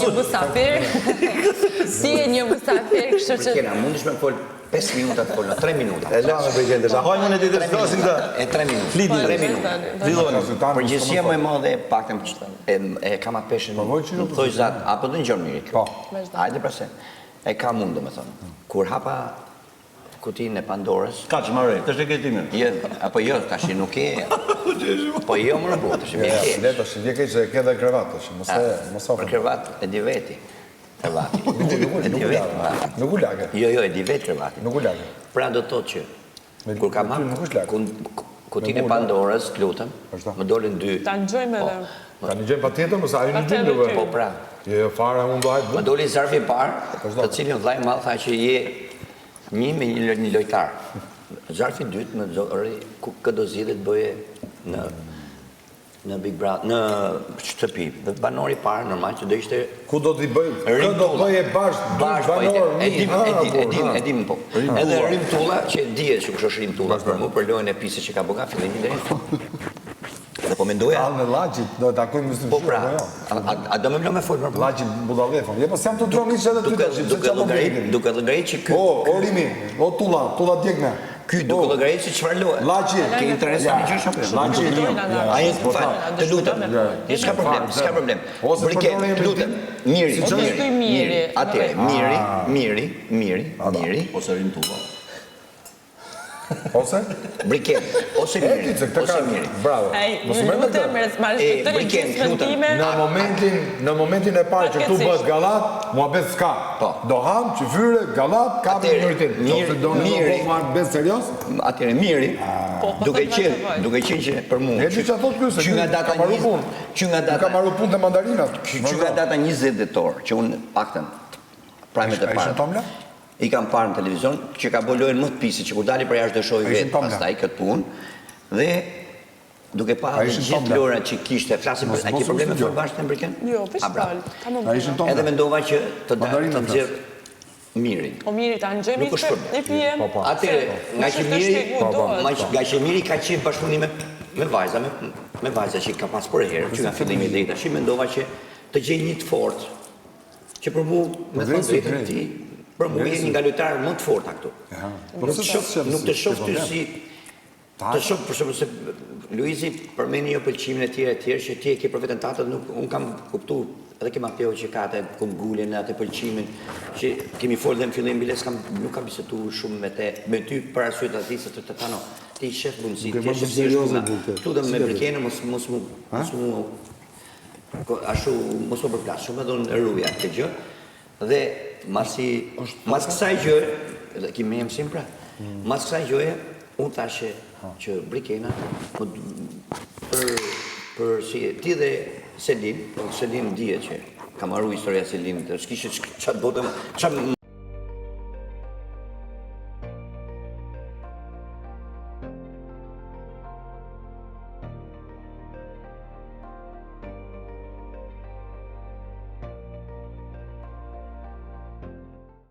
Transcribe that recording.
një musafir. Si e një musafir, kështu që... Kena, mundesh me fol 5 minuta të fol, 3 minuta. E lanë për gjendë, sa hajmë në ditë të flasim të... E 3 minuta. Flidi. 3 minuta. Përgjësia më e madhe e paktën e kam atë peshën, më thoj zat, apo të ngjon mirë kjo. Hajde prase. E ka mund, domethënë. Kur hapa kutinë e Pandorës. Ka që marrë, të shte këtë timin. Apo jo, tash nuk e. Po jo më në botë, tash më ke. Le tash, vje keq se ke edhe krevat tash, mos Për krevat e di veti. Krevati. Nuk u lagë. Jo, e di vetë krevati. Nuk u lagë. Pra do të thotë që kur kam kutinë e Pandorës, lutem, më dolën 2. Ta ngjojmë edhe. Ta ngjojmë patjetër, mos ai në gjendë. Po pra. Jo, fare unë do hajt. Më doli zarfi i parë, të cilin vllai i madh tha që je një me një lojtar. Zarfi i dytë më doli kë do zgjidhet bëje në Big Brother, në shtëpi. Dhe banori i parë normal që do ishte ku do t'i bëj? Kë do bëje banor? Edim po. Edhe Rim Tulla që dihet që kush është Rim Tulla për mua për lojën e pisë që ka bëga fillimi deri në fund. Dhe po mendoja. Allë Llaçit do të takojmë me Po pra. A do më vlo me fol për Llaçit Budallefon. Je po jam të dronisht edhe ty. Duke llogarit që ky. O Rimi, o Tulla djegme. Ky duke llogarit që çfarë lohet. Llaçi, ke interes tani gjësh apo? Llaçi. Ai të lutem. S'ka problem. Brike, të lutem. Miri. Atë, miri. Ose Rim Tulla. Ose? Briket, ose miri. Bravo. Në momentin e parë që këtu bëhet gallat, mua bet s'ka. Do ham, qyfyre, gallat, kapi njëritin. Nëse do në do marrë bet serios? Atëre, miri, duke qenë që për mu. E që thot kërse, që nga data ka marru punë të mandarinat. Që nga data 20 dhjetor, që unë paktën, prajmet e parë. I kam parë në televizion që ka bolojnë më të pisi që kur dali për jashtë dëshoj vetë pastaj këtë punë dhe duke pa dhe gjithë lora që kishte flasim për a ke probleme për bashkë të mbërken? Jo, veç falë. Edhe mendova që të nxjerr Miri. O Miri ta nxjerrë një pijem. Atëre, nga që Miri ka qenë bashkëpunim me vajza që ka pas për herë që nga fillimi deri tash mendova që të gjej një të fortë që për mua me thënë drejtën ti për mu je një nga lojtarë më të forta këtu. Nuk të shoh ty si... Të shoh për shumë se Luizi përmeni jo pëlqimin e tjerë që ti e ke për vetën tatët, unë kam kuptu edhe ke Mateo që ka atë kumgullin, atë pëlqimin që kemi folë dhe në fillim biles nuk kam bisetu shumë me ty për arsuet aty se të tano. Ti shef bunësi, ti shef serioza. Tu dhe me Brikenë mos mu përplas, shumë edhe në rruja këtë gjë. Dhe mas kësaj gjëje, dhe kemi e mësim pra, mas kësaj gjëje, unë thashe që Brikena, për si ti dhe Selin dije që ka marru historia Selinit, s'kishe qatë botëm,